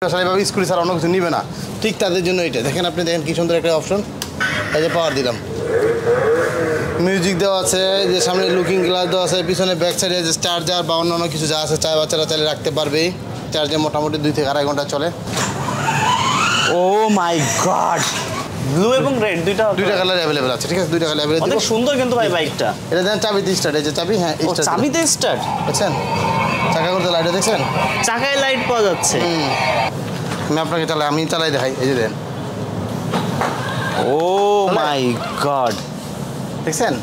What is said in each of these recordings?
স্পেশালিভাবে scooty ছাড়া অন্য কিছু নিবে না, ঠিক তাদের জন্য এটা দেখেন। আপনি দেখেন কি সুন্দর একটা অপশন, এই যে পাওয়ার দিলাম, মিউজিক দেওয়া আছে, যে সামনে লুকিং গ্লাস দেওয়া আছে, পিছনে ব্যাক সাইডে যে চার্জার বা অন্যান্য কিছু যা আছে চায় বাচ্চারা চাইলে রাখতে পারবে। চার্জে মোটামুটি 2 থেকে 2.5 ঘন্টা চলে। ও মাই গড, ব্লু এবং রেড দুইটা কালার অ্যাভেলেবল আছে, ঠিক আছে? 2টা কালার অ্যাভেলেবল। অনেক সুন্দর কিন্তু ভাই বাইকটা। এটা দেন চাবিতে স্টার্ট, এই যে চাবি, হ্যাঁ চাবিতে স্টার্ট, দেখছেন? চাকা করতে লাইট দেখছেন, চাকায় লাইট পাওয়া যাচ্ছে। আমি আপনাকে আমি চালাই দেখাই, এই যে দেন। ও মাই গড, দেখছেন?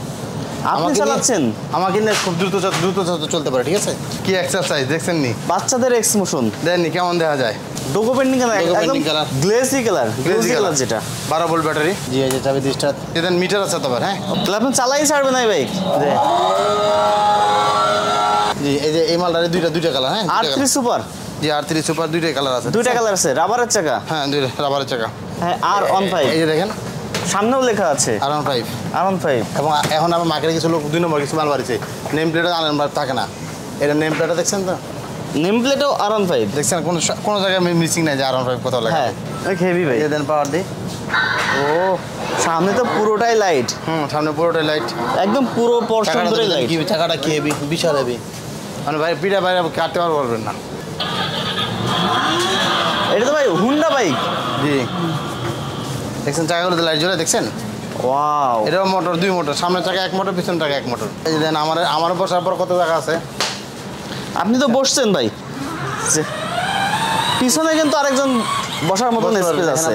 আপনি চালাচ্ছেন? আমাকে নিয়ে খুব দ্রুত চলতে পারে, ঠিক আছে? কি এক্সারসাইজ দেখছেন নি? বাচ্চাদের এক্সমোশন দেননি কেমন দেখা যায়? ডোকো পেন্টিং কালার, একদম গ্লেজি কালার, গ্লেজি কালার যেটা 12 ভোল্ট ব্যাটারি। জি, এই যে চাবি স্টার্ট, দেন মিটার আছে তো, হ্যাঁ? তাহলে আপনি চালাই ছাড়বে না এই বাইক? জি, এই যে এই মালটারে দুইটা কালার, হ্যাঁ? R3 super. জি, R3 সুপার, 2টাই কালার আছে। 2টা কালার আছে, রাবারের চাকা। হ্যাঁ, 2টা রাবারের চাকা। হ্যাঁ, R15। এই যে দেখেন সামনেও লেখা আছে R15। এবং এখন আমার মার্কেটে কিছু লোক 2 নম্বর কিছু মাল বাড়িছে, নেম প্লেটও আনবার থাকে না। এটা নেম প্লেটটা দেখছেন তো? নেম প্লেটও R15 দেখছেন? কোনো জায়গায় মিসিং নাই যে R15 কোথাও লেখা। হ্যাঁ, হেভি ভাই। দেন পাওয়ার দিই। ও সামনে তো পুরোটাই লাইট। সামনে পুরোটাই লাইট, একদম পুরো পোরশন ধরে লাইট। কি চাকাটা কি হেভি, বিশাল হেভি, মানে ভাই পিঠা বাইরে কাটতে পারবেন না। এটা তো ভাই হুন্ডা বাইক। জি, দেখছেন চাকাগুলোতে লাইট জ্বলে, দেখছেন? ওয়াও, এটাও মোটর, 2 মোটর, সামনের চাকা 1 মোটর, পিছনের চাকা 1 মোটর। এই যে দেন আমার বসার পর কত জায়গা আছে। আপনি তো বসছেন ভাই, পিছনে কিন্তু আরেকজন বসার মতো স্পেস আছে।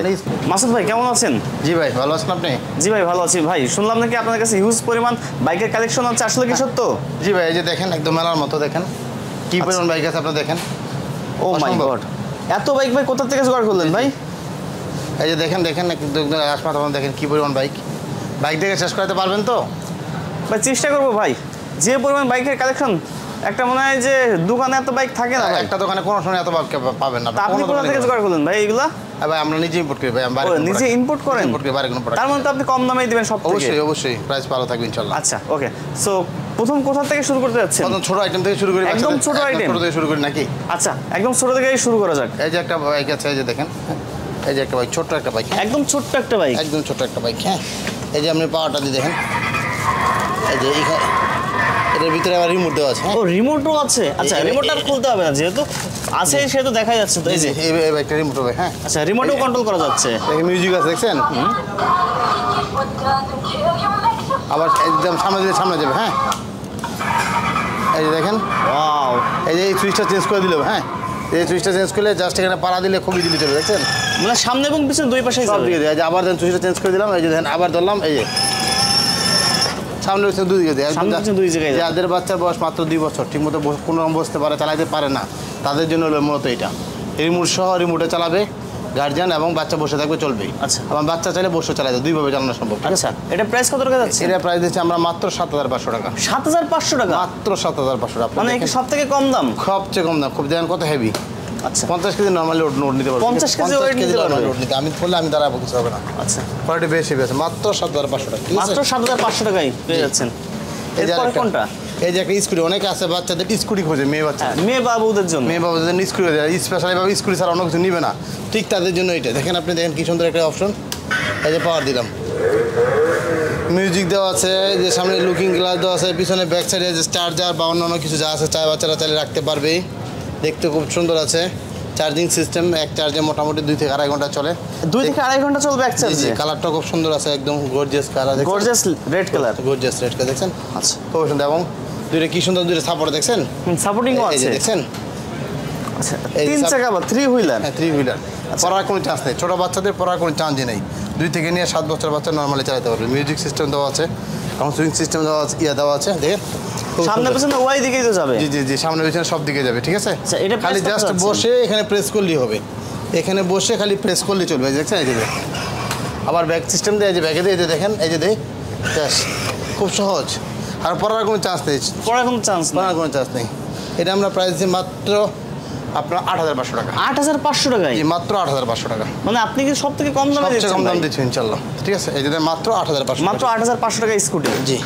মাসুদ ভাই কেমন আছেন? জি ভাই, ভালো আছেন আপনি? জি ভাই, ভালো আছি ভাই। শুনলাম নাকি আপনার কাছে হিউজ পরিমাণ বাইকের কালেকশন আছে, আসলে কি সত্য? জি ভাই, এই যে দেখেন একদম মেলার মতো, দেখেন কি পরিমাণ বাইক আছে, আপনারা দেখেন। ও মাই গড, এত বাইক ভাই কোথা থেকে জোগাড় করলেন ভাই? এই যে দেখেন আসমাত, দেখেন কি পরিমাণ বাইক দেখে শেষ করাতে পারবেন তো ভাই? চেষ্টা করবো ভাই, যে পরিমাণ বাইকের কালেকশন, একটা মনে হয় যে দোকানে এত বাইক থাকে না ভাই। একটা দোকানে কোনো সময় এত বাইক পাবেন না। আপনি কোথা থেকে জোগাড় করলেন ভাই এগুলা? ভাই আমরা নিজে ইম্পোর্ট করি ভাই, নিজে ইম্পোর্ট করেন? তার মানে তো আপনি কম দামে দিবেন সব থেকে। অবশ্যই প্রাইস ভালো থাকবে ইনশাআল্লাহ। আচ্ছা, ওকে। সো প্রথম কোথা থেকে শুরু করতে যাচ্ছেন? প্রথম ছোট আইটেম থেকে শুরু করি। একদম ছোট আইটেম থেকে শুরু করি নাকি? আচ্ছা, একদম ছোট থেকেই শুরু করা যাক। এই যে একটা বাইক আছে, এই যে দেখেন, এই যে একটা বাইক, ছোট্ট একটা বাইক, একদম ছোট্ট একটা বাইক, একদম ছোট্ট একটা বাইক। হ্যাঁ, এই যে আপনি পাওয়ারটা দিয়ে দেখেন, এই যে এটার ভিতরে আবার রিমোট দেওয়া আছে। ও রিমোটও আছে? আচ্ছা, রিমোটটা খুলতে হবে না, যেহেতু আছে সেহেতু দেখা যাচ্ছে তো। এই যে এই বাইকটা রিমোট হবে। হ্যাঁ, আচ্ছা, রিমোটেও কন্ট্রোল করা যাচ্ছে। দেখেন মিউজিক আছে, দেখছেন? আবার একদম সামনে যাবে। হ্যাঁ, এই যে দেখেন, ওয়াও, এই যে এই সুইচটা চেঞ্জ করে দিল। হ্যাঁ, এই সুইচটা চেঞ্জ করলে জাস্ট এখানে পাড়া দিলে খুবই দিলে চলবে, দেখছেন? মানে সামনে এবং পিছনে দুই পাশেই সব দিকে দেয়। আবার দেন সুইচটা চেঞ্জ করে দিলাম, এই যে দেখেন আবার ধরলাম, এই যে সামনে পিছনে 2 দিকে দেয়। দুই জায়গায় যাদের বাচ্চার বয়স মাত্র 2 বছর, ঠিকমতো কোনো রকম বসতে পারে, চালাতে পারে না, তাদের জন্য হলো মূলত এটা। রিমোট সহ রিমোটে চালাবে গার্জিয়ান, এবং বাচ্চা বসে থাকবে, চলবেই। আচ্ছা, আমার বাচ্চা চাইলে বসে চালাতে, 2 ভাবে চালানো সম্ভব। আচ্ছা, এটা প্রাইস কত টাকা যাচ্ছে? এটা প্রাইস দিচ্ছি আমরা মাত্র 7,500 টাকা। 7,500 টাকা? মাত্র 7,500 টাকা। মানে সব থেকে কম দাম? সবচেয়ে কম দাম। খুব দেখেন কত হেভি। আচ্ছা, 50 কেজি নর্মালি লোড নিতে পারবে। 50 কেজি লোড নিতে আমি বললে আমি দাঁড়াবো, কিছু হবে না। আচ্ছা, কোয়ালিটি বেশি মাত্র 7,500 টাকা। মাত্র 7,500 টাকায় পেয়ে যাচ্ছেন। এরপরে কোনটা? এই যে একটা স্কুটি, অনেকে আছে বাচ্চাদের স্কুটি খোঁজে, মেয়ে বাচ্চা, মেয়ে বাবুদের জন্য, স্কুটি স্পেশালিভাবে স্কুটি ছাড়া অন্য কিছু নিবে না, ঠিক তাদের জন্য এটা দেখেন। আপনি দেখেন কি সুন্দর একটা অপশন, এই যে পাওয়ার দিলাম, মিউজিক দেওয়া আছে, যে সামনে লুকিং গ্লাস দেওয়া আছে, পিছনে ব্যাক সাইডে যে চার্জার বা অন্যান্য কিছু যা আছে চায় বাচ্চারা চাইলে রাখতে পারবে। দেখতে খুব সুন্দর আছে। চার্জিং সিস্টেম, এক চার্জে মোটামুটি 2 থেকে 2.5 ঘন্টা চলে। 2 থেকে 2.5 ঘন্টা চলবে এক চার্জে? কালারটা খুব সুন্দর আছে, একদম gorgeous colour, gorgeous red colour, gorgeous red colour, দেখছেন? আচ্ছা, খুব সুন্দর। এবং কি সুন্দর সাপোর্ট, দেখছেন? সাপোর্টিংও আছে, দেখছেন? আচ্ছা, 3 চাকা বা 3 হুইলার? হ্যাঁ, 3 হুইলার। পড়ার কোনো চান্স নেই, ছোটো বাচ্চাদের পড়ার কোনো চান্সই নেই। 2 থেকে নিয়ে 7 বছর বাচ্চা নর্মালি চালাতে পারবে। মিউজিক সিস্টেম দেওয়া আছে, এবং সুইং সিস্টেম দেওয়া আছে, দেওয়া আছে। দেখেন সামনে পিছনে ওয়াই দিকেই তো যাবে? জি, সামনে পিছনে সব দিকে যাবে, ঠিক আছে? এটা খালি জাস্ট বসে এখানে প্রেস করলেই হবে, এখানে বসে খালি প্রেস করলেই চলবে, দেখছেন? এই যে আবার ব্যাগ সিস্টেম দেয়, যে ব্যাগে দিয়ে দেখেন, এই যে খুব সহজ। আর পড়ার কোনো চান্স নেই, পড়ার কোনো চান্স নেই। এটা আমরা প্রাইস দিই মাত্র আপনার 8,500 টাকা। 8,500 টাকায়? মাত্র 8,500 টাকা। মানে আপনি কি সব থেকে কম দামে দিচ্ছেন? কম দাম দিচ্ছি ইনশাল্লাহ, ঠিক আছে? এই যে মাত্র 8,500, মাত্র 8,500 টাকা স্কুটি। জি,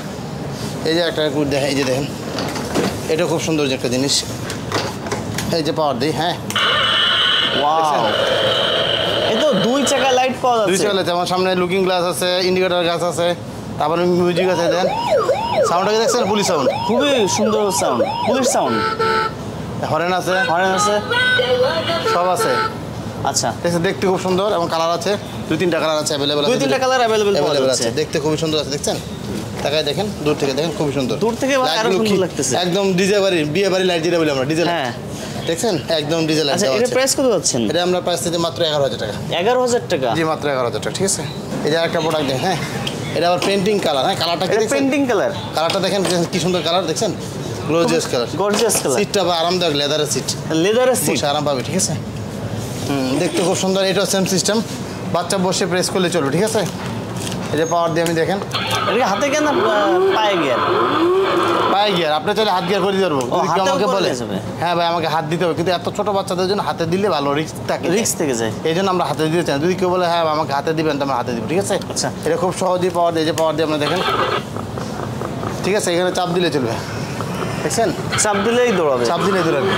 এই যে একটা দেখেন, এই যে দেখেন, এটা খুব সুন্দর একটা জিনিস। এই যে পাওয়ার দিই, হ্যাঁ, ওয়াও, এই তো দুই চাকা লাইট পাওয়া দুই যাচ্ছে। চাকা যেমন সামনে লুকিং গ্লাস আছে, ইন্ডিকেটর গ্লাস আছে, তারপরে মিউজিক আছে। দেন সাউন্ডটাকে দেখছেন, পুলিশ সাউন্ড, খুবই সুন্দর সাউন্ড, পুলিশ সাউন্ড। হরেন আছে, হরেন আছে, সব আছে। আচ্ছা দেখছেন, দেখতে খুব সুন্দর এবং কালার আছে, 2-3টা কালার আছে অ্যাভেলেবল। 2-3টা কালার অ্যাভেলেবল পাওয়া আছে, যাচ্ছে। দেখতে খুবই সুন্দর আছে। দেখছেন, তাকায় দেখেন, দূর থেকে দেখেন, খুবই সুন্দর। দূর থেকে মানে আরো লাইটগুলো সুন্দর কি- লাগতেছে। একদম ডিজে বাড়ি, বিয়ে বাড়ি লাইট যেটা বলি আমরা, ডিজে লাইট। হ্যাঁ, দেখছেন, একদম ডিজে লাইট আচ্ছা দেওয়া এটা আছে। প্রাইস কত যাচ্ছেন? এটা আমরা প্রাইস দিতে মাত্র 11,000 টাকা। 11,000 টাকা। জি, মাত্র 11,000 টাকা। ঠিক আছে, এই যে একটা প্রোডাক্ট দেখেন। হ্যাঁ, এটা আবার পেন্টিং কালার। হ্যাঁ, কালারটা কি এটা দেখছেন? পেন্টিং কালার, কালারটা দেখেন কি সুন্দর কালার, দেখছেন, গ্লোজিয়াস কালার। গর্জিয়াস কালার, সিটটা বা আরামদায়ক, লেদারের সিট, লেদারের সিট। বসে আরাম পাবে। ঠিক আছে, দেখতে খুব সুন্দর। এটাও সেম সিস্টেম, বাচ্চা বসে প্রেস করলে চলবে। ঠিক আছে, এই যে পাওয়ার দিয়ে আমি দেখেন, এটা হাতে কেন পায়ে গিয়ার? পায়ে গিয়ার। আপনি চাইলে হাত গিয়ার করে দিতে পারবো, যদি কেউ হাতেও আমাকে করে বলে দেওয়া যাবে? হ্যাঁ ভাই আমাকে হাত দিতে হবে, কিন্তু এত ছোট বাচ্চাদের জন্য হাতে দিলে ভালো রিস্ক থাকে, রিস্ক থেকে যায়। এই জন্য আমরা হাতে দিতে চাই। যদি কেউ বলে হ্যাঁ আমাকে হাতে দিবেন, তো আমরা হাতে দিব। ঠিক আছে, আচ্ছা। এটা খুব সহজেই পাওয়ার দিয়ে, যে পাওয়ার দিয়ে আপনারা দেখেন। ঠিক আছে, এখানে চাপ দিলে চলবে, দেখছেন, চাপ দিলেই দৌড়াবে। চাপ দিলে দূরাবে।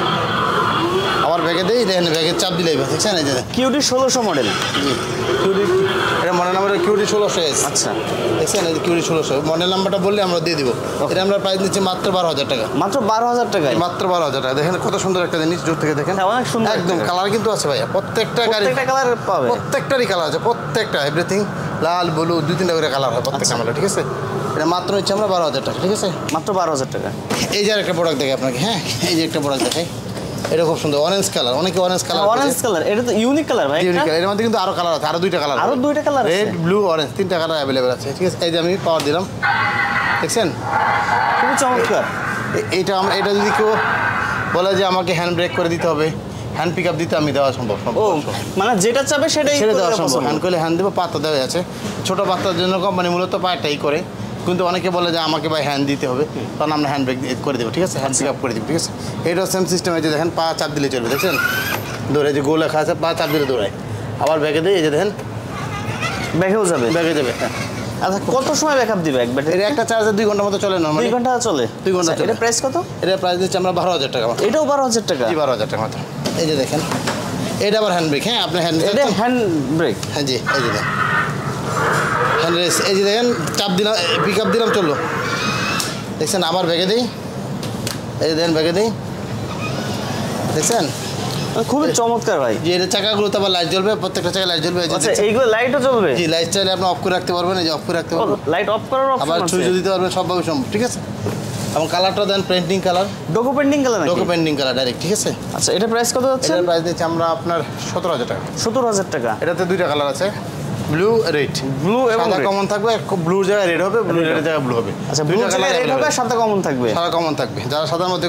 আবার ব্যাগে দিই, দেখেন ব্যাগে চাপ দিলেই, দেখছেন, এই যে কিউটি 1600 মডেল। জি, কিউডি, এটা মডেল নাম্বার কিউডি 1600S। আচ্ছা, দেখছেন, এই যে কিউডি 1600 মডেল নাম্বারটা বললে আমরা দিয়ে দিব। এটা আমরা প্রাইস নিচ্ছি মাত্র 12,000 টাকা। মাত্র 12,000 টাকায়। মাত্র 12,000 টাকা। দেখেন কত সুন্দর একটা জিনিস, দূর থেকে দেখেন, হ্যাঁ, অনেক সুন্দর একদম একটা কালার কিন্তু আছে ভাইয়া, প্রত্যেকটা গাড়ি, প্রত্যেকটা কালার পাবে। প্রত্যেকটারই কালার আছে, প্রত্যেকটা এভরিথিং, লাল ব্লু 2-3টা করে কালার হয় প্রত্যেকটা মালে। ঠিক আছে, এটা মাত্র নিচ্ছি আমরা 12,000 টাকা। ঠিক আছে, মাত্র 12,000 টাকা। এই যে একটা প্রোডাক্ট দেখে আপনাকে, হ্যাঁ, এই যে একটা প্রোডাক্ট দেখাই, এটা খুব সুন্দর, অরেঞ্জ কালার। অনেকে অরেঞ্জ কালার, অরেঞ্জ কালার, এটা তো ইউনিক কালার ভাই। একটা এর মধ্যে কিন্তু আরো কালার আছে, আরো 2টা কালার, আরো 2টা কালার আছে। রেড, ব্লু, অরেঞ্জ, 3টা কালার অ্যাভেলেবেল আছে। ঠিক আছে, এই যে আমি পাওয়ার দিলাম, দেখছেন, খুবই চমৎকার। এইটা এটা যদি কেউ বলে যে আমাকে হ্যান্ড ব্রেক করে দিতে হবে, হ্যান্ড পিক আপ দিতে, আমি দেওয়া সম্ভব। ও মানে যেটা চাবে সেটাই ছেড়ে দেওয়া করলে সম্ভব, পছন্দ। হ্যান্ড করলে হ্যান্ড দেবো, পাতা দেওয়া আছে। ছোটো বাচ্চার জন্য কোম্পানি মূলত পাটাই করে, কিন্তু অনেকে বলে যে আমাকে ভাই হ্যান্ড দিতে হবে, তখন আমরা হ্যান্ড ব্রেক করে দেবো। ঠিক আছে, হ্যান্ড পিক আপ করে দেবো। ঠিক আছে, এটাও সেম সিস্টেম। এই যে দেখেন, পা চাপ দিলে চলবে, দেখছেন, দৌড়ে যে গোল লেখা আছে, পা চাপ দিলে দৌড়ায়। আবার ব্যাগে দিয়ে, এই যে দেখেন, ব্যাগেও যাবে। ব্যাগে দেবে। হ্যাঁ, আচ্ছা, কত সময় ব্যাকআপ দিবে এক ব্যাটারি? এটা একটা চার্জে 2 ঘন্টার মতো চলে, 2 নর্মালি ঘন্টা চলে। 2 ঘন্টা আচ্ছা, চলে। এটা প্রাইস কত? এটা প্রাইস দিচ্ছি আমরা 12,000 টাকা মাত্র। এটাও 12,000 টাকা। জি, 12,000 টাকা মাত্র। এই যে দেখেন, এটা আবার হ্যান্ড ব্রেক। হ্যাঁ, আপনি হ্যান্ড এটা হ্যান্ড ব্রেক। হ্যাঁ জি, এই যে দেখেন, হ্যান্ড রেস, এই যে দেখেন, চাপ দিলাম, পিক আপ দিলাম, চললো, দেখছেন। আবার ব্যাগে দিই, এই যে দেখেন, ব্যাগে দিই, দেখছেন। খুবই চমৎকার ভাই। যে এটা চাকাগুলোতে আবার লাইট জ্বলবে, প্রত্যেকটা চাকায় লাইট জ্বলবে। এই যে আচ্ছা, দেখছেন। এইগুলো লাইটও জ্বলবে? জি, লাইট চাইলে আপনি অফ করে রাখতে পারবেন, এই যে অফ করে রাখতে পারবেন, লাইট অফ করার আবার অপশন আছে। সুইচ দিতে পারবেন, সবভাবে সম্ভব। ঠিক আছে, এবং কালারটা দেন পেন্টিং কালার, ডোকো পেন্টিং কালার নাকি? ডোকো পেন্টিং কালার ডাইরেক্ট। ঠিক আছে, আচ্ছা, এটা প্রাইস কত যাচ্ছে? এটার প্রাইস দিচ্ছি আমরা আপনার 17,000 টাকা। 17,000 টাকা। এটাতে 2টা কালার আছে, ব্লু, রেড। ব্লু এবং সাদা red। কমন থাকবে, ব্লুর জায়গায় রেড হবে, ব্লু রেডের জায়গায় ব্লু হবে। আচ্ছা, ব্লু কালার রেড হবে, সাদা কমন থাকবে। সাদা কমন থাকবে। যারা সাদার মধ্যে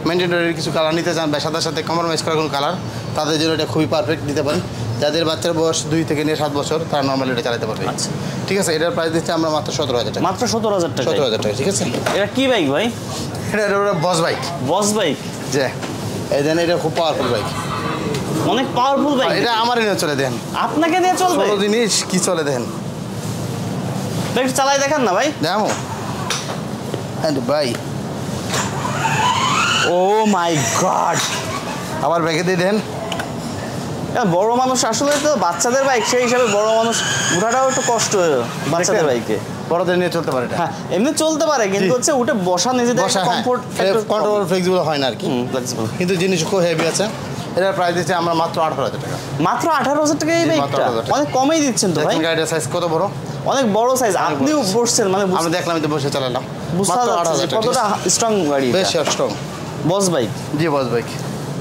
মেনটেনারি কিছু কালার নিতে চান বা সাদার সাথে কম্প্রোমাইজ করার কোনো কালার, তাদের জন্য এটা খুবই পারফেক্ট দিতে পারেন। যাদের বাচ্চার বয়স 2 থেকে নিয়ে 7 বছর, তারা নর্মালি এটা চালাতে পারবে। আচ্ছা, ঠিক আছে, এটার প্রাইস দিচ্ছি আমরা মাত্র 17,000 টাকা। মাত্র 17,000 টাকা। 17,000 টাকা। ঠিক আছে, এটা কি বাইক ভাই? এটা বস বাইক। বস বাইক। যে এই দেন, এটা খুব পাওয়ারফুল বাইক, অনেক পাওয়ারফুল বাইক। এটা আমারই নিয়ে চলে দেন, আপনাকে দিয়ে চলবে? 16 জিনিস কি চলে দেন, একটু চালাই দেখান না ভাই। দেখো ভাই। ও মাই গড, আবার ব্যাগে দিয়ে দেন। বড় মানুষ আসলে তো বাচ্চাদের বাইক, সেই হিসাবে বড় মানুষ উঠাটাও একটু কষ্ট বাচ্চাদের বাইকে। বড়দের নিয়ে চলতে পারে এটা। হ্যাঁ, এমনি চলতে পারে, কিন্তু জি। হচ্ছে উঠে বসা নিজেদের বসা, হ্যাঁ, কমফোর্ট কন্ট্রোল ফ্লেক্সিবল হয় না আর কি, ফ্লেক্সিবল। কিন্তু জিনিস খুব হেভি আছে। এটার প্রাইস দিচ্ছি আমরা মাত্র 18,000 টাকা। মাত্র 18,000 টাকা এই জি, মাত্র বাইকটা? 18,000 টাকা। অনেক কমেই দিচ্ছেন তো ভাই। দেখেন গাড়িটার সাইজ কত বড়, অনেক বড় সাইজ। আপনিও বসছেন মানে আমি দেখলাম, তো বসে চালালাম, বুঝতে মাত্র পারছি 18,000 টাকা। কতটা স্ট্রং গাড়ি। বেশ স্ট্রং, বস বাইক জি, বস বাইক।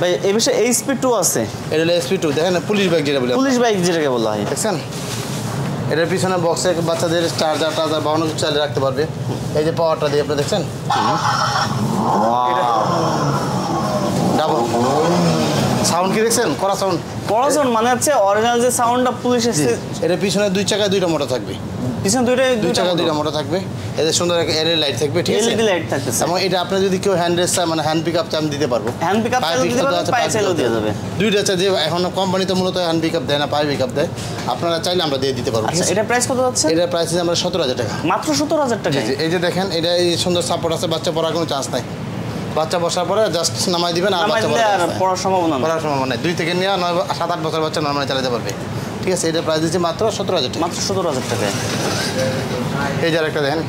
ভাই। এই বিষয়ে SP2 আছে, এটা হলো SP2। দেখেন, পুলিশ বাইক যেটা বলি আমরা। পুলিশ বাইক যেটাকে বলা হয়। দেখছেন, এটার পিছনে বক্সে বাচ্চাদের চার্জার টার্জার বা অন্য কিছু চালিয়ে রাখতে পারবে। এই যে পাওয়ারটা দিয়ে আপনি দেখছেন, ডাবল সাউন্ড কি দেখছেন, কড়া সাউন্ড। পড়াশোন মানে হচ্ছে অরিজিনাল যে সাউন্ডটা পুলিশের এটার পিছনে 2 চাকায় 2টা মোটর থাকবে, পিছনে 2 চাকায় 2টা মোটর থাকবে। এদের সুন্দর একটা এলইডি লাইট থাকবে। ঠিক আছে, LED লাইট থাকতেছে। এবং এটা আপনি যদি কেউ হ্যান্ড রেস চায়, মানে হ্যান্ড পিক আপ চান, দিতে পারবো। হ্যান্ড পিক আপ পায়ে চাইলেও pick দিতে up দেওয়া পারবে, আছে, পায়ে পায়ে চাইলেও pick up দিয়ে দেওয়া যাবে। দুইটা আছে, যে এখন কোম্পানিতে মূলত হ্যান্ড পিক আপ দেয় না, পায়ে পিক আপ দেয়। আপনারা চাইলে আমরা দিয়ে দিতে পারবো। ঠিক আচ্ছা, আছে, এটা প্রাইস কত যাচ্ছে? এটার প্রাইস আছে আমরা 17,000 টাকা। মাত্র 17,000 টাকা। এই যে দেখেন, এটা এই সুন্দর সাপোর্ট আছে, বাচ্চা পড়ার কোনো চান্স নাই। বাচ্চা বসার পরে জাস্ট নামাই দিবেন আর নামাই বাচ্চা দিলে আর পড়ার সম্ভাবনা নেই। পড়ার সম্ভাবনা নেই। 2 থেকে নিয়ে 7-8 বছর বাচ্চা নর্মালি চালাতে পারবে। ঠিক আছে, এটা প্রাইস দিচ্ছি মাত্র 17,000 টাকা। মাত্র 17,000 টাকায়। এই যে আরেকটা দেখেন,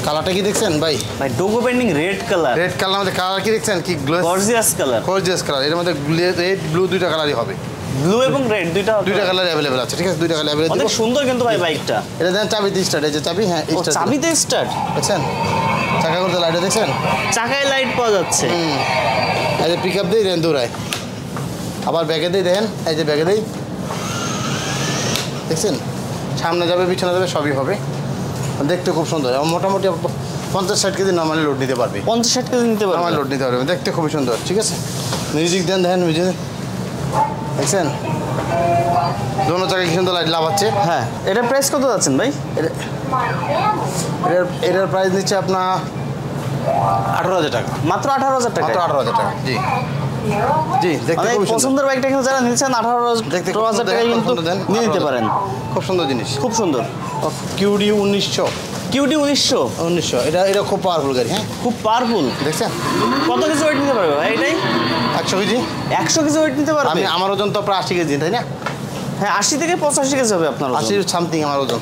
কালারটা কি দেখছেন ভাই? ভাই ডোগো painting red colour, red colour মধ্যে কালার কি দেখছেন? কি গর্জিয়াস কালার, গর্জিয়াস কালার। এর মধ্যে রেড ব্লু দুইটা কালারই হবে। ব্লু এবং রেড দুইটা কালার অ্যাভেলেবেল আছে। ঠিক আছে, দুইটা কালার অ্যাভেলেবেল। অনেক সুন্দর কিন্তু ভাই বাইকটা। এটা দেন চাবিতে স্টার্ট। এই যে চাবি, হ্যাঁ ও স্টার্ট। চাবিতে স্টার্ট, দেখছেন চাকা করতে লাইটে দেখছেন? চাকায় লাইট পাওয়া যাচ্ছে। এই যে পিক আপ দিই দেন দৌড়ায়, আবার ব্যাগে দিই দেখেন, এই যে ব্যাগে দিই দেখছেন, সামনে যাবে পিছনে যাবে সবই হবে। দেখতে খুব সুন্দর এবং মোটামুটি 50-60 কেজি নর্মালি লোড নিতে পারবে। 50-60 কেজি নিতে পারবে, নর্মালি লোড নিতে পারবে। দেখতে খুবই সুন্দর। ঠিক আছে, মিউজিক দেন দেখেন, মিউজিক দেখছেন দোনো চাকায় কি সুন্দর লাইট লাভাচ্ছে। হ্যাঁ। এটা প্রাইস কত যাচ্ছেন ভাই? এটার প্রাইস নিচ্ছে আপনার 18,000 টাকা। মাত্র 18,000 টাকা। মাত্র 18,000 টাকা। জি জি, দেখতে মানে খুব সুন্দর। পছন্দের বাইকটা কিন্তু যারা নিচ্ছেন 18,000 টাকায় কিন্তু নিয়ে নিতে পারেন। খুব সুন্দর জিনিস, খুব সুন্দর। কিউডি 1900। কিউডি 1900, এটা খুব পাওয়ারফুল গাড়ি। হ্যাঁ, খুব পাওয়ারফুল। দেখছেন কত কেজি ওয়েট নিতে পারবে ভাই এটাই? 100 কেজি। 100 কেজি ওয়েট নিতে পারবে। আমার ওজন তো প্রায় 80 কেজি, তাই না? হ্যাঁ, 80 থেকে 85 কেজি হবে আপনার ওজন। 80 সামথিং আমার ওজন।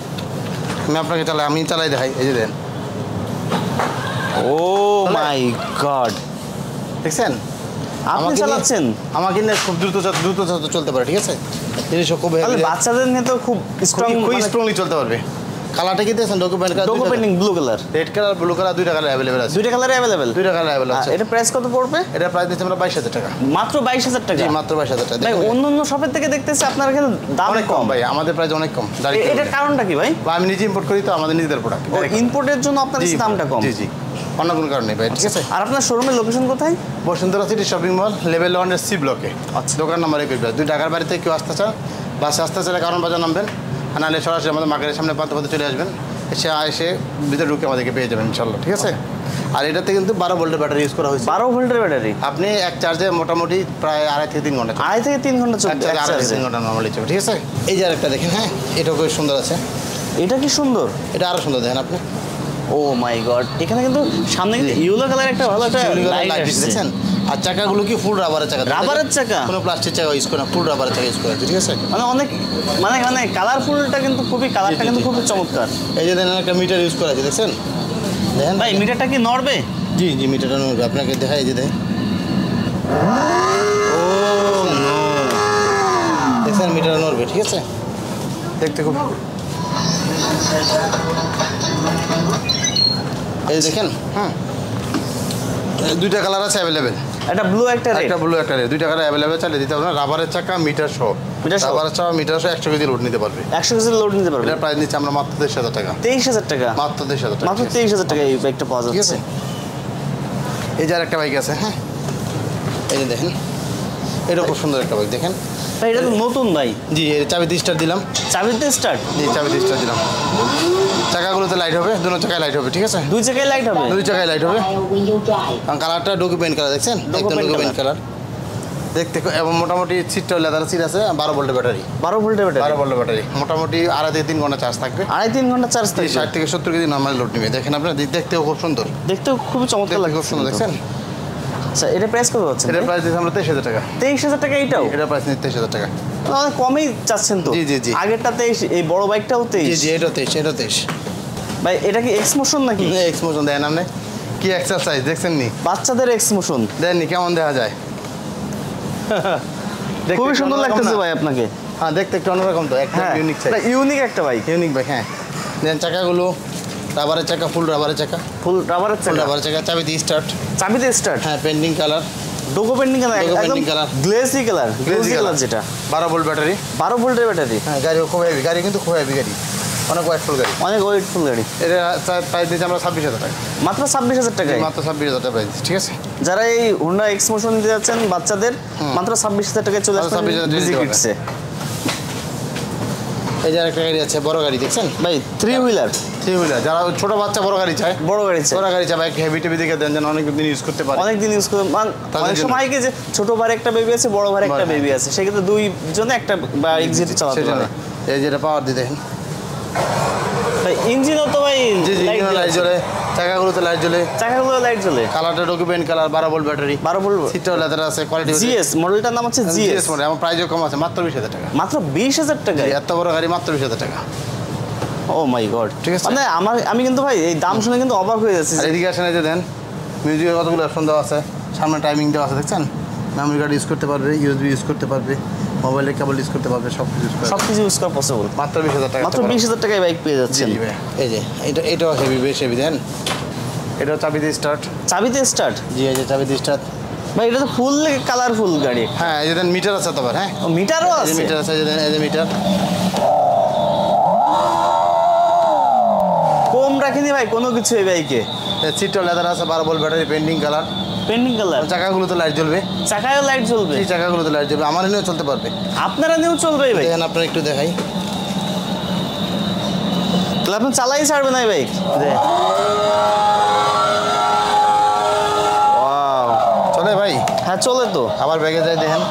আমি চালাই দেখাই, এই যে দেন। ও মাই গড, দেখছেন আপনি চালাচ্ছেন? আমাকে নিয়ে খুব দ্রুত চলতে পারে। ঠিক আছে, জিনিসও খুব তাহলে বাচ্চাদের নিয়ে তো খুব স্ট্রং, খুব স্ট্রংলি চলতে পারবে। কালারটা কি দিয়েছেন? ডকুমেন্ট কালার, ডোগো painting blue colour, red colour, blue colour, দুইটা কালার অ্যাভেলেবেল আছে। দুইটা কালারে अवेलेबल। দুইটা কালার অ্যাভেলেবেল আছে। এটা প্রাইস কত পড়বে? এটা প্রাইস দিচ্ছি আমরা 22,000 টাকা। মাত্র 22,000 টাকা। জি, মাত্র 22,000 টাকা। ভাই অন্যান্য শপের থেকে দেখতেছি আপনার এখানে দাম অনেক কম ভাই, আমাদের প্রাইস অনেক কম। এটার কারণটা কি ভাই? আমি নিজে ইম্পোর্ট করি তো, আমাদের নিজেদের প্রোডাক্ট। ইম্পোর্টের জন্য আপনার কাছে দামটা কম। জি জি, অন্য কোনো কারণে ভাই। ঠিক আছে, আর আপনার শোরুমের লোকেশন কোথায়? Bashundhara city shopping mall level 1 এর সি ব্লকে। আচ্ছা। দোকান নাম্বার 21। দুই ঢাকার বাড়িতে কেউ আসতে চান, বাসে আসতে চাইলে কারণ বাজার নামবেন, আর নাহলে সরাসরি আমাদের মার্কেটের সামনে পাতে চলে আসবেন। এসে ভিতরে ঢুকে আমাদেরকে পেয়ে যাবেন ইনশাল্লাহ। ঠিক আছে, আর এটাতে কিন্তু 12 ভোল্টের ব্যাটারি ইউজ করা হয়েছে। 12 ভোল্টের ব্যাটারি। আপনি এক চার্জে মোটামুটি প্রায় 2.5 থেকে 3 ঘন্টা। 2.5 থেকে 3 ঘন্টা চলবে। 2.5 থেকে 3 ঘন্টা নর্মালি চলবে। ঠিক আছে, এই যে আরেকটা দেখেন, হ্যাঁ এটাও খুব সুন্দর আছে। এটা কি সুন্দর, এটা আরো সুন্দর দেখেন আপনি। ও মাই গড, এখানে কিন্তু সামনে কিন্তু ইয়েলো কালার একটা ভালো একটা লাইট আসছে। দেখছেন, আর চাকাগুলো কি ফুল রাবারের চাকা। রাবারের চাকা? কোনো প্লাস্টিক চাকা ইউজ করে না, ফুল রাবারের চাকা ইউজ করে। ঠিক আছে, মানে অনেক মানে কালারফুলটা কিন্তু খুবই, কালারটা কিন্তু খুবই চমৎকার। এই যে দেখেন একটা মিটার ইউজ করা আছে, দেখছেন? দেখেন ভাই মিটারটা কি নড়বে? জি জি, মিটারটা নড়বে। আপনাকে দেখাই, এই যে দেখেন। ও নো, দেখছেন মিটার নড়বে। ঠিক আছে, দেখতে খুব, এই যে দেখেন। হ্যাঁ, দুইটা কালার আছে অ্যাভেলেবেল। একটা ব্লু একটা রেড। একটা ব্লু একটা রেড, দুইটা কালার অ্যাভেলেবেল। চালিয়ে দিতে হবে না। রাবারের চাকা, মিটার সহ। রাবারের চাকা, মিটার সহ 100 কেজি লোড নিতে পারবে। 100 কেজি লোড নিতে পারবে। এটার প্রাইস নিচ্ছে আমরা মাত্র 23,000 টাকা। 23,000 টাকা। মাত্র 23,000 টাকা। মাত্র 23,000 টাকা এই বাইকটা পাওয়া ঠিক যাচ্ছে। আছে, এই যে আরেকটা বাইক আছে। হ্যাঁ, এই যে দেখেন, এটা খুব সুন্দর একটা বাইক। দেখেন ভাই এটা তো নতুন ভাই। জি, এর চাবিতে স্টার্ট দিলাম। চাবিতে স্টার্ট? জি, চাবিতে স্টার্ট দিলাম। চাকাগুলোতে লাইট হবে, দুটো চাকায় লাইট হবে। ঠিক আছে, দুই চাকায় লাইট হবে? দুই চাকায় লাইট হবে। কারণ কালারটা ডকুমেন্ট কালার, দেখছেন? একদম ডকুমেন্ট কালার দেখতে। এবং মোটামুটি সিটটা লেদার সিট আছে। 12 ভোল্টের ব্যাটারি। 12 ভোল্টের ব্যাটারি? 12 ভোল্টের ব্যাটারি। মোটামুটি 2.5 থেকে 3 ঘন্টা চার্জ থাকবে। 2.5-3 ঘন্টা চার্জ থাকবে। 60 থেকে 70 কেজি নর্মাল লোড নেবে। দেখেন আপনার, দেখতেও খুব সুন্দর। দেখতেও খুব চমৎকার লাগছে। খুব সুন্দর, দেখছেন? আচ্ছা, এটা প্রাইস কত হচ্ছে? এটার প্রাইস দিচ্ছি আমরা 23,000 টাকা। 23,000 টাকা এটাও? এটার প্রাইস নিচ্ছে 23,000 টাকা। অনেক কমই চাচ্ছেন তো। জি জি জি। আগেরটা 23, এই বড় বাইকটাও 23? জি জি, এটা 23, এটা 23। ভাই এটা কি এক্স মোশন নাকি? এক্সমোশন দেন আপনি, কি এক্সারসাইজ দেখছেন নি? বাচ্চাদের এক্স মোশন দেননি, কেমন দেখা যায়? খুবই সুন্দর লাগতেছে ভাই আপনাকে। হ্যাঁ, দেখতে একটু অন্যরকম তো, একটা হ্যাঁ, ইউনিক সাইজ। ইউনিক একটা বাইক। Unique bike. হ্যাঁ, দেন চাকাগুলো রাবারের চাকা, ফুল রাবারের চাকা। ফুল রাবারের ফুল চাকা? রাবারের চাকা, চাবিতে স্টার্ট। চাবিতে স্টার্ট? হ্যাঁ, পেন্ডিং কালার, ডোগো পেন্ডিং কালার, ডোগো একদম pending colour. Glossy colour. Glossy colour যেটা। 12 ভোল্ট ব্যাটারি। 12 ভোল্টের ব্যাটারি। হ্যাঁ, গাড়ি খুব হেভি, গাড়ি কিন্তু খুব হেভি গাড়ি, অনেক ওয়েটফুল গাড়ি। অনেক ওয়েটফুল গাড়ি। এটা প্রাইস দিচ্ছি আমরা 26,000 টাকা। মাত্র 26,000 টাকায়? মাত্র 26,000 টাকা প্রাইস। ঠিক আছে, যারা এই হোন্ডা এক্স মোশন নিতে যাচ্ছেন বাচ্চাদের, মাত্র 26,000 টাকায় চলে আসবে 26,000 টাকায় বিজি দিতে কিটসে। এই যে আরেকটা গাড়ি আছে, বড় গাড়ি, দেখছেন? ভাই 3 হুইলার? 3 হুইলার, যারা ছোট বাচ্চা বড় গাড়ি চায়, বড় গাড়ি চাই। বড় গাড়ি চায়, বাইক হেভি টেভি দেখে দেন, যেন অনেক দিন ইউজ করতে পারে। অনেক দিন ইউজ করে অনেক জন্য। সময় কি যে ছোট ভাই একটা বেবি আছে, বড় ভাই একটা বেবি আছে, সেক্ষেত্রে দুই জনে একটা বাইক যেতে চালাতে সেজন্য পারে। এই যেটা পাওয়ার দিয়ে দেখেন। ভাই ইঞ্জিনও তো ভাই জি জি, লাইট লাইট জ্বলে, চাকাগুলোতে লাইট জ্বলে, চাকাগুলো লাইট জ্বলে, কালারটা document colour, 12 volt battery, 12 volt. সিটটাও লেদার আছে, কোয়ালিটি জিএস মডেলটার নাম হচ্ছে জিএস মডেল। আমার প্রাইসও কম আছে, মাত্র 20,000 টাকা। মাত্র 20,000 টাকায়? এত বড় গাড়ি মাত্র 20,000 টাকা। ও মাই গড, ঠিক আছে। মানে আমি কিন্তু ভাই এই দাম শুনে কিন্তু অবাক হয়ে যাচ্ছি। আর এদিকে আসেন, এই যে দেন মিউজিকের কতগুলো অপশন দেওয়া আছে, সামনে টাইমিং দেওয়া আছে দেখছেন, মেমোরি কার্ড ইউজ করতে পারবে, ইউএসবি ইউজ করতে পারবে, মোবাইলের কেবল ইউজ করতে পারবে, সব কিছু সব কিছু ইউজ করা পসিবল। মাত্র 20,000 টাকা। মাত্র 20,000 টাকায় বাইক পেয়ে যাচ্ছেন। জি ভাই, এই যে এটাও হেভি, বেশ হেভি দেন। এটাও চাবিতে স্টার্ট। চাবিতে স্টার্ট? জি, এই যে চাবিতে স্টার্ট ভাই এটা তো ফুল কালারফুল গাড়ি। হ্যাঁ, এই যে দেন মিটার আছে তো, হ্যাঁ ও মিটারও এই যে আছে? মিটার আছে, এই যে দেন, এই যে মিটার। কম রাখেনি ভাই কোনো কিছু এই বাইকে। সিটটাও লেদার আছে, 12 volt battery, painting colour, painting colour. চাকাগুলোতে লাইট জ্বলবে, চাকায়ও লাইট জ্বলবে? এই চাকাগুলোতে লাইট জ্বলবে, আমার এনেও চলতে পারবে। আপনারা নিয়েও চলবে এই বাইক? দেখেন আপনার একটু দেখাই, তাহলে আপনি চালাই ছাড়বেন এই বাইক? ওয়াও, চলে ভাই। হ্যাঁ চলে তো। আবার ব্যাগে যাই, দেখেন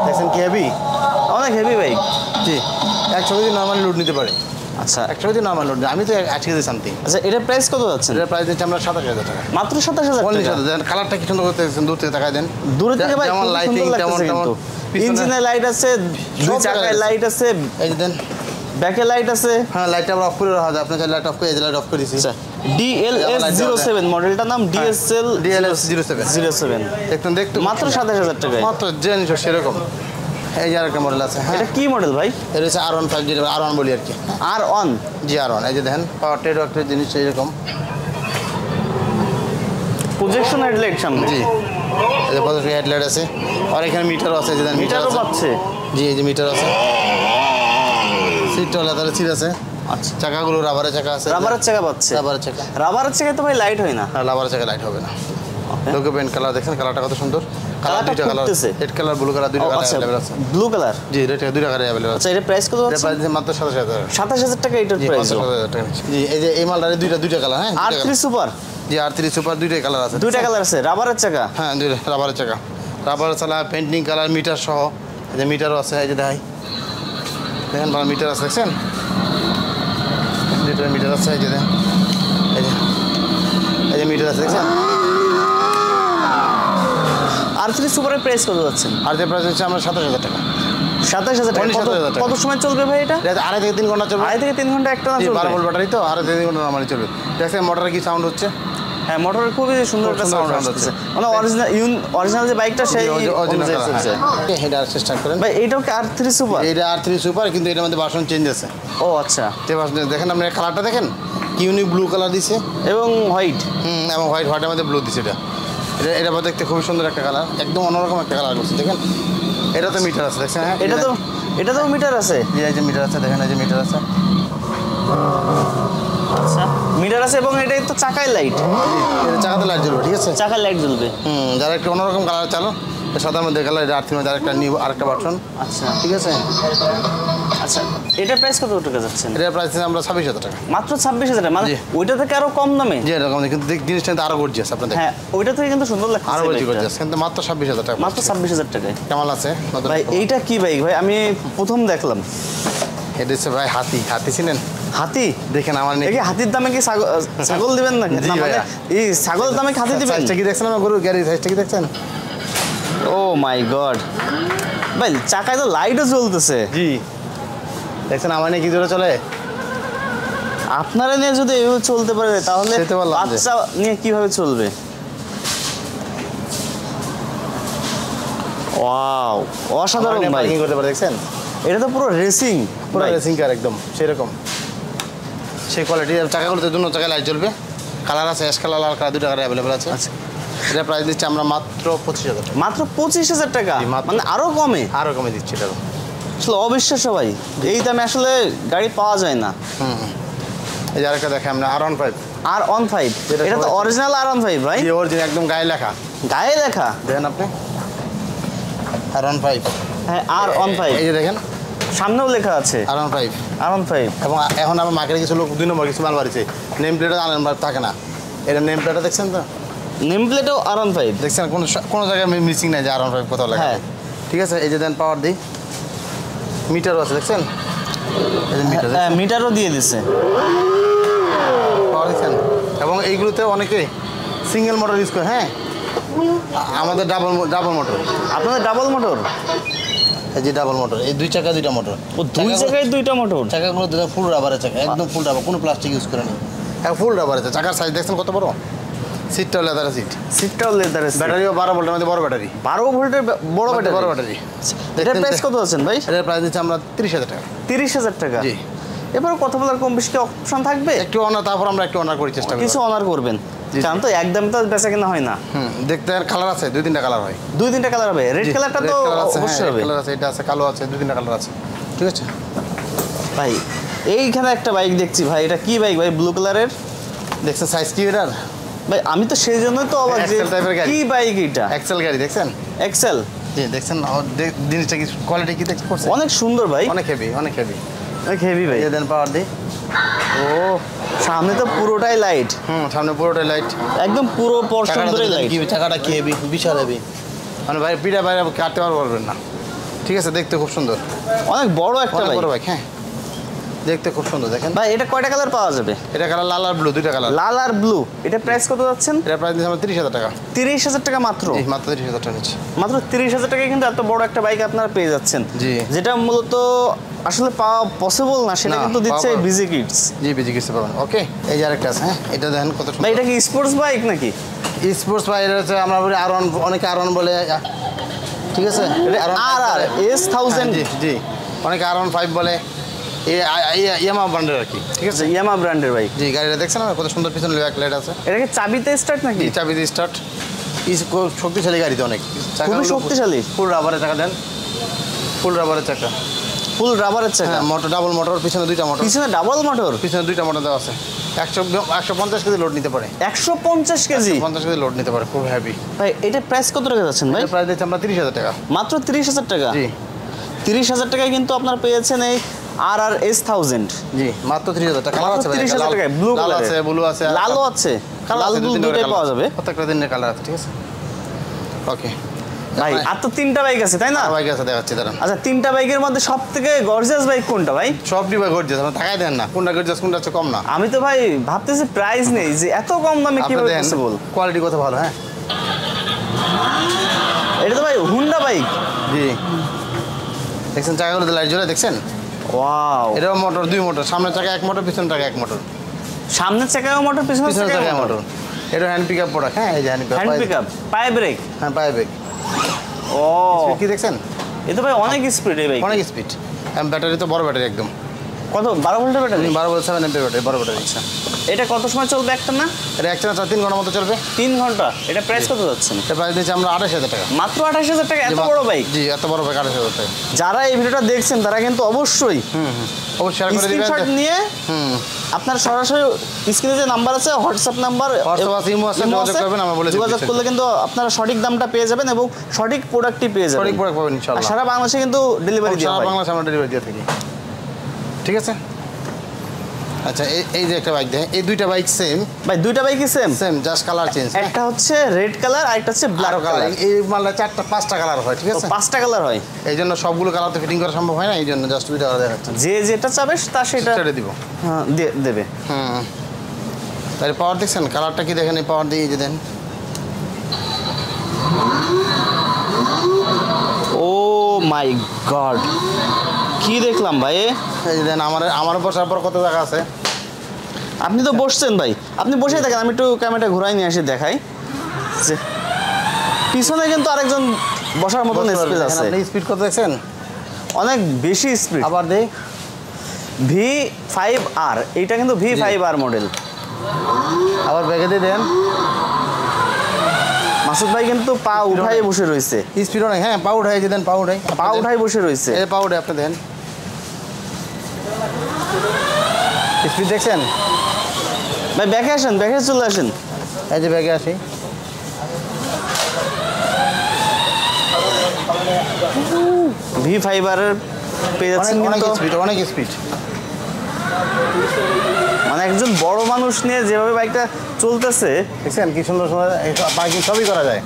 দেখছেন কি হেভি, অনেক হেভি বাইক। জি। 100 কেজি নর্মালি লোড নিতে পারে, আচ্ছা 100 কেজি নর্মাল লোড। আমি তো 1 কেজি সামথিং। আচ্ছা, এটার প্রাইস কত যাচ্ছে? এটার প্রাইস দিচ্ছি আমরা 27,000 টাকা। মাত্র 27,000 টাকা? দেন কালারটা কি সুন্দর করতেছেন, দূর থেকে তাকায় দেন, দূরে থেকে ভাই যেমন খুব লাইটিং সুন্দর তেমন লাগতেছে তেমন। কিন্তু। ইঞ্জিনে লাইট আছে, দুই সব চাকায় জায়গায় লাইট আছে, এই যে দেন, ব্যাকে লাইট আছে। হ্যাঁ লাইটটা আবার অফ করে রাখা যায়, আপনি চাইলে লাইট অফ করে, এই যে লাইট অফ করে দিছি। আচ্ছা DLS07 মডেলটার নাম DSL DLS07 07। দেখুন দেখতে মাত্র 27,000 টাকায়? মাত্র জিনিস সেরকম। এই যে আরেকটা মডেল আছে, হ্যাঁ এটা কি মডেল ভাই? এটা হচ্ছে R15, যেটা R1 বলি আর কি। R1? জি R1। এই যে দেখেন পাওয়ার টেড একটা জিনিস এরকম। প্রজেকশন হেডলাইট সামনে? জি, এই যে পজিটিভ হেডলাইট আছে, আর এখানে মিটারও আছে, যে দেন মিটার মিটারও আছে। পাচ্ছে? জি, এই যে মিটার আছে, সিটটা লেদারের সিট আছে, আচ্ছা, চাকাগুলো রাবারের চাকা আছে, রাবারের চাকা পাচ্ছে? রাবারের চাকা। রাবারের চাকায় তো ভাই লাইট হয় না। আর রাবারের চাকা লাইট হবে না। লোগো পেন্ট কালার দেখেন, কালারটা কত সুন্দর, কালার কালারটা দুইটা কালার, ফুটতেছে। রেড কালার ব্লু কালার দুইটা কালার আচ্ছা, अवेलेबल আছে। Blue colour? জি, রেড দুইটা কালার अवेलेबल আছে। আচ্ছা, এর প্রাইস কত এটা আছে? প্রাইস মাত্র 27,000 টাকা। 27,000 টাকা এটার জি, প্রাইস? 27,000 টাকা। জি, এই যে এই মালটারে দুইটা কালার, হ্যাঁ R3 সুপার? জি, R3 সুপার দুইটাই কালার আছে। দুইটা কালার আছে, রাবারের চাকা? হ্যাঁ, দুইটা রাবারের চাকা, রাবারের চালা, পেন্টিং কালার, মিটার সহ। এই যে মিটারও আছে, এই যে দেখাই, দেখেন ভালো মিটার আছে, দেখছেন দুইটা মিটার আছে, এই যে দেখেন, এই যে মিটার আছে, দেখছেন। R3 সুপারের প্রাইস কত যাচ্ছে? আর যে প্রাইস হচ্ছে আমরা 27,000 টাকা। 27,000 টাকা? 27,000 টাকা। কত সময় চলবে ভাই এটা? এটা 2.5 থেকে 3 ঘন্টা চলবে। 2.5 থেকে 3 ঘন্টা একটা না 12 চলবে? ভোল্ট ব্যাটারি তো, 2.5 থেকে 3 ঘন্টা নরমালি চলবে। দেখছেন মোটরে কি সাউন্ড হচ্ছে, হ্যাঁ মোটরের খুবই সুন্দর একটা সুন্দর সাউন্ড sound আসছে, হচ্ছে। মানে অরিজিনাল যে বাইকটা সেই অরিজিনাল অনুযায়ী চলছে। এটা আর চেষ্টা করেন। ভাই এইটাও কি R3 সুপার? এটা R3 সুপার, কিন্তু এটার মধ্যে ভার্সন চেঞ্জ আছে। ও আচ্ছা, যে ভার্সন দেখেন, আপনি কালারটা দেখেন, ইউনিক ব্লু কালার দিছে, এবং হোয়াইট? এবং হোয়াইটের মধ্যে ব্লু দিছে। এটা দেখতে খুবই সুন্দর একটা কালার, একদম অন্যরকম একটা কালার করছে, দেখেন। এটা তো মিটার আছে, দেখছেন, হ্যাঁ এটা তো মিটার আছে? এই যে মিটার আছে, দেখেন এই যে মিটার আছে। আচ্ছা, মিটার আছে, এবং এটাই তো চাকায় লাইট? এটা চাকাতে লাইট জ্বলবে, ঠিক আছে। চাকায় লাইট জ্বলবে? যারা একটু অন্যরকম কালার চালো, সাদার মধ্যে কালার, এটা R3 মধ্যে আরেকটা ভার্সন, আচ্ছা ঠিক আছে। আচ্ছা, এটার প্রাইস কত টাকা যাচ্ছেন? এটার প্রাইস আমরা 26,000 টাকা। মাত্র 26,000 টাকা? মানে জি। ওইটা থেকে আরো কম দামে? যে এরকম, কিন্তু জিনিসটা কিন্তু আরো গর্জিয়াস, আপনাদের হ্যাঁ, ওইটা থেকে কিন্তু সুন্দর লাগছে আরো বেশি বাইকটা। গর্জিয়াস, কিন্তু মাত্র 26,000 টাকা। মাত্র 26,000 টাকায়? কেমন আছে নতুন? ভাই এইটা কি বাইক ভাই? আমি প্রথম দেখলাম। এটা হচ্ছে ভাই হাতি ছিলেন, হাতি? দেখেন আমার এই কি হাতির দামে কি ছাগল দিবেন না? জি না, মানে ভাইয়া। এই ছাগলের দামে কি হাতি দিবেন? সাইজটা কি দেখছেন, আমার গরুর গাড়ির সাইজটা কি দেখছেন? ও মাই গড ভাই, চাকায় তো লাইটও জ্বলতেছে। জি, দেখছেন আমার নিয়ে কি জোরে চলে। আপনারা নিয়ে যদি এইভাবে চলতে পারে, তাহলে সেটা বললাম যে। বাচ্চা নিয়ে কিভাবে চলবে? ওয়াও, অসাধারণ ভাই। পার্কিং করতে পারে, দেখছেন। এটা তো পুরো রেসিং, পুরো রেসিং কার একদম সেরকম, সেই কোয়ালিটি। চাকাগুলোতে দুটো চাকায় লাইট জ্বলবে, কালার আছে, অ্যাশ কালার, লাল কালার, দুটো কালার অ্যাভেলেবল আছে। আচ্ছা, এটা প্রাইস দিচ্ছি আমরা মাত্র 25,000 টাকা। মাত্র 25,000 টাকা? জি, মাত্র। মানে আরো কমে? আরও কমে দিচ্ছি এটা। আসলে অবিশ্বাস্য ভাই, এই দামে আসলে গাড়ি পাওয়া যায় না। এই যে আরেকটা দেখেন আমরা R15। R15? যেটা এটা তো সবাই- অরিজিনাল R15 ভাই? যে অরিজিনাল একদম গায়ে লেখা, গায়ে লেখা? দেখেন আপনি R15। হ্যাঁ, R15 এই যে দেখেন সামনেও লেখা আছে R15। R15। এবং এখন আমার মার্কেটে কিছু লোক 2 নম্বর কিছু মাল বাড়িছে, নেম প্লেটও আনবার থাকে না। এটা নেম প্লেটটা দেখছেন তো, নেম প্লেটও R15? দেখছেন কোনো জায়গায় মিসিং নাই যে R15 কোথাও লেখা। হ্যাঁ। ঠিক আছে, এই যে দেন পাওয়ার দিই, মিটারও আছে দেখছেন, এই যে মিটার হ্যাঁ মিটারও দিয়ে দিচ্ছে। পাওয়ার দেখছেন। এবং এইগুলোতে অনেকে সিঙ্গেল মোটর ইউজ করে। হ্যাঁ, আমাদের ডাবল মোটর। আপনাদের ডাবল মোটর? এই যে ডাবল মোটর, এই 2 চাকা 2টা মোটর। ও 2 জায়গায় 2টা মোটর। চাকাগুলো দুটো ফুল রাবারের চাকা, একদম ফুল রাবার, কোনো প্লাস্টিক ইউজ করে নেই। হ্যাঁ ফুল রাবারের চাকার সাইজ দেখছেন কত বড়। সিটটাও লেদারের সিট। সিটটাও লেদারের। ব্যাটারিও 12 ভোল্টের মধ্যে বড় ব্যাটারি। 12 ভোল্টের বড় ব্যাটারি। বড় ব্যাটারি। এটার প্রাইস কত আছেন ভাই? এটার প্রাইস দিচ্ছি আমরা 30,000 টাকা। 30,000 টাকা। জি। এবার কত বলার কম বেশি অপশন থাকবে? একটু অনার, তারপর আমরা একটু অনার করার চেষ্টা করব। কিছু অনার করবেন, কারণ তো একদম তো বেচা কিনা হয় না। দেখতে কালার আছে, 2-3টা কালার হয়। 2-3টা কালার হবে। রেড কালারটা তো অবশ্যই হবে। কালার আছে, এটা আছে, কালো আছে, 2-3টা কালার আছে। ঠিক আছে ভাই এইখানে একটা বাইক দেখছি ভাই, এটা কি বাইক ভাই? ব্লু কালারের। দেখছেন সাইজ কি এটার? ভাই আমি তো সেই জন্যই তো অবাক যে Excel type এর গাড়ি। কি বাইক এটা? এক্সেল গাড়ি দেখছেন? এক্সেল। জি দেখছেন জিনিসটা কি কোয়ালিটি কি দেখতে পাচ্ছেন? অনেক সুন্দর ভাই, অনেক হেভি, অনেক হেভি। অনেক হেভি ভাই। এই দেন পাওয়ার দি। ও সামনে তো পুরোটাই লাইট, সামনে পুরোটাই লাইট, একদম পুরো পোর্শন ধরে লাইট। চাকাটা কি হেভি, বিশাল হেভি। মানে ভাই পিঠা বাইরে কাটতে পারবেন না। ঠিক আছে, দেখতে খুব সুন্দর, অনেক বড় একটা অনেক বাইক। বড় বাইক। হ্যাঁ দেখতে খুব সুন্দর। দেখেন ভাই এটা কয়টা কালার পাওয়া যাবে? এটা কালার লাল আর ব্লু, 2টা কালার। লাল আর ব্লু। এটা প্রাইস কত যাচ্ছেন? এটা প্রাইস দিচ্ছি আমরা 30,000 টাকা। 30,000 টাকা মাত্র? জি মাত্র 30,000 টাকা নিচ্ছি। মাত্র 30,000 টাকায় কিন্তু এত বড় একটা বাইক আপনারা পেয়ে যাচ্ছেন। জি। যেটা মূলত আসলে পাওয়া পসিবল না, সেটা না, কিন্তু দিচ্ছে পাওয়া- বিজি কিডস। জি বিজি কিস্তি পাবেন। ওকে, এই যে আরেকটা আছে। হ্যাঁ এটা দেখেন কত ভাই সুন্দর। এটা কি স্পোর্টস বাইক নাকি? স্পোর্টস বাইক হচ্ছে আমরা বলি আর অনেকে আর বলে। ঠিক আছে, আর S1000। জি জি, অনেকে R15 বলে, ইয়ামা ব্র্যান্ডের আর কি। ঠিক আছে, ইয়ামা ব্র্যান্ডের বাইক। জি গাড়িটা দেখছেন না কত সুন্দর, পিছনে ব্যাক লাইট আছে। এটা কি চাবিতে স্টার্ট নাকি? জি চাবি দিয়ে স্টার্ট। শক্তিশালী গাড়িতে অনেক। খুবই শক্তিশালী। ফুল রাবারের চাকা দেন, ফুল রাবারের চাকা। ফুল রাবারের চাকা। হ্যাঁ মোটর, ডাবল মোটর, পিছনে 2টা মোটর। পিছনে ডাবল মোটর। পিছনে 2টা মোটর দেওয়া আছে। 150 কেজি লোড নিতে পারে। 150 কেজি? 50 কেজি লোড নিতে পারে, খুব হেভি। ভাই এটা প্রাইস কত টাকা যাচ্ছেন ভাই? প্রাইস দিচ্ছি আমরা 30,000 টাকা। মাত্র 30,000 টাকা? জি 30,000 টাকায় কিন্তু আপনারা পেয়েছেন এই RS1000। জি মাত্র 30,000 টাকা। কালার আছে ভাই, 30,000 টাকায় ব্লু লাল কালার আছে, ব্লু আছে, লালও আছে। লাল ব্লু দুটোই পাওয়া যাবে। প্রত্যেকটা দিনের কালার আছে। ঠিক আছে ওকে ভাই আর তো 3টা বাইক আছে তাই না? বাইক আছে, দেখাচ্ছি দাঁড়ান। আচ্ছা 3টা বাইকের মধ্যে সব থেকে গর্জিয়াস বাইক কোনটা ভাই? সব ডিবাই গর্জিয়াস, আপনি টাকাই দেন না। কোনটা গর্জিয়াস কোনটা হচ্ছে কম না। আমি তো ভাই ভাবতেছি প্রাইস নেই, যে এত কম দামে কিভাবে পসিবল? কোয়ালিটি কত ভালো। হ্যাঁ এটা তো ভাই হুন্ডা বাইক। জি দেখছেন চাকাগুলোতে লাইট জ্বলে, দেখছেন? ওয়াও। এটাও মোটর, 2 মোটর, সামনের চাকা 1 মোটর, পিছনের চাকা 1 মোটর। সামনের চাকায় মোটর, পিছনের পিছনের চাকায় চাকা মোটর। মোটর। এটা হ্যান্ড পিকআপ প্রোডাক্ট। হ্যাঁ এই যে হ্যান্ড হ্যান্ড পিকআপ, পায়ে ব্রেক। হ্যাঁ পায়ে ব্রেক। ও কি দেখছেন? এ তো ভাই অনেক স্পিড এই বাইক। অনেক স্পিড। ব্যাটারি তো বড় ব্যাটারি একদম। কত 12 ভোল্টের ব্যাটারি? 12 বলছে 7 এমপি ব্যাটারি, বড় ব্যাটারি। আচ্ছা এটা কত সময় চলবে একটা না? এটা একটা 3 ঘন্টার মতো চলবে। 3 ঘন্টা। এটা প্রাইস কত যাচ্ছে? এটা প্রাইস দিচ্ছি আমরা 28,000 টাকা। মাত্র 28,000 টাকা? এত বড় বাইক? জি এত বড় বাইক 28,000 টাকা। যারা এই ভিডিওটা দেখছেন তারা কিন্তু অবশ্যই অবশ্যই শেয়ার করে দিবেন। স্ক্রিনশট নিয়ে আপনার সরাসরি স্ক্রিনে যে নাম্বার আছে, হোয়াটসঅ্যাপ নাম্বার, হোয়াটসঅ্যাপ আছে, ইমো আছে, যোগাযোগ করবেন, আমরা বলে দিচ্ছি। যোগাযোগ করলে কিন্তু আপনারা সঠিক দামটা পেয়ে যাবেন এবং সঠিক প্রোডাক্টটি পেয়ে যাবেন। সঠিক প্রোডাক্ট পাবেন আর ইনশাআল্লাহ। সারা বাংলাদেশে কিন্তু ডেলিভারি দেওয়া সারা হয়। বাংলাদেশে আমরা ডেলিভারি দিয়ে থাকি। ঠিক আছে আচ্ছা এই যে একটা বাইক দেখেন, এই 2টা বাইক সেম ভাই 2টা বাইকই same? Same, just colour change. একটা হচ্ছে রেড কালার আর একটা হচ্ছে ব্ল্যাক কালার। এই মালটা 5টা কালার হয়। ঠিক আছে 5টা কালার হয়। এই জন্য সবগুলো কালার তো ফিটিং করা সম্ভব হয় না, এই জন্য জাস্ট 2টা কালার দেখাচ্ছি। যে যেটা চাবে তা সেটা ছেড়ে দিব। হ্যাঁ, দেবে। তাই পাওয়ার দেখছেন, কালারটা কি দেখেন, এই পাওয়ার দিয়ে যে দেন। ও মাই গড, কি দেখলাম ভাই! এই যে দেন, আমার বসার পর কত জায়গা আছে। আপনি তো বসছেন ভাই, আপনি বসেই থাকেন, আমি একটু ক্যামেরাটা ঘুরাই নিয়ে আসি দেখাই যে পিছনে কিন্তু আরেকজন বসার মতন স্পেস আছে। আপনি স্পিড কত দেখছেন? অনেক বেশি স্পিড। আবার দেই V5R, এইটা কিন্তু V5R মডেল। আবার ব্যাগে দিয়ে দেন। মাসুদ ভাই কিন্তু পা উঠাই বসে রয়েছে। স্পিড অনেক। হ্যাঁ পা উঠাই যে দেন, পা উঠাই, পা উঠাই বসে রয়েছে। এই পা উঠাই আপনি দেন। স্পিড দেখছেন? ভাই ব্যাকে আসেন, ব্যাকে চলে আসেন। এই যে ব্যাগে আসি। V5R পেয়ে যাচ্ছেন অনেক কিন্তু। স্পিড, অনেক স্পিড। মানে একজন বড় মানুষ নিয়ে যেভাবে বাইকটা চলতেছে, দেখছেন কি সুন্দর সুন্দর পার্কিং সবই করা যায়।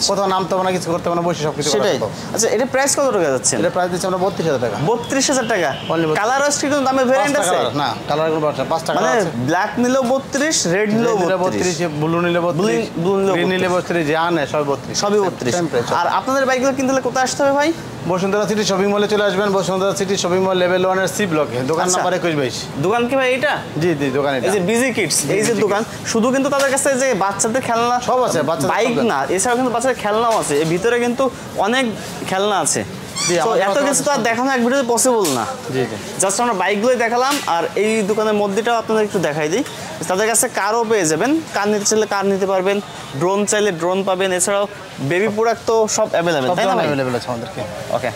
কোথাও নামতে হবে না, কিছু করতে হবে না, বসে সব কিছু করা সেটাই। সম্ভব। আচ্ছা এটা প্রাইস কত টাকা যাচ্ছে? এটা প্রাইস দিচ্ছি আমরা 32,000 টাকা। 32,000 টাকা। Only 32,000 কালার আছে কিন্তু দামে ভেরিয়েন্ট পাঁচটা আছে? colour, না কালার কোনো পাঁচটা মানে কালার আছে। ব্ল্যাক নিলেও 32, রেড নিলেও 32, ব্লু নিলে 32, blue নিলেও গ্রিন নিলে 32, যা নেয় সব 32। সবই 32। Same price। আর আপনাদের বাইকগুলো কিনতে হলে কোথায় আসতে হবে ভাই? বসুন্ধরা সিটি শপিং মলে চলে আসবেন, Bashundhara city shopping mall level 1 এর সি ব্লকে, দোকান আচ্ছা। নাম্বার 2122। দোকান কি ভাই এটা? জি জি, দোকান এই এটা। যে বিজি কিডস, এই যে দোকান, শুধু কিন্তু তাদের কাছে যে বাচ্চাদের খেলনা সব আছে, বাচ্চাদের বাইক সব আছে। না, এছাড়াও কিন্তু বাচ্চাদের খেলনাও আছে। এর ভিতরে কিন্তু অনেক খেলনা আছে। জি, তো আমাদের এত কাছে কিছু তো আর দেখানো এক ভিডিওতে পসিবল না। জি জি। জাস্ট আমরা বাইকগুলোই দেখালাম, আর এই দোকানের মধ্যেটাও আপনাদের একটু দেখাই দিই। তাদের কাছে কারও পেয়ে যাবেন, কার নিতে চাইলে কার নিতে পারবেন, ড্রোন চাইলে ড্রোন পাবেন, এছাড়াও বেবি প্রোডাক্ট তো সব অ্যাভেলেবেল, সব তাই না ভাই? অ্যাভেলেবেল আছে আমাদেরকে। ওকে।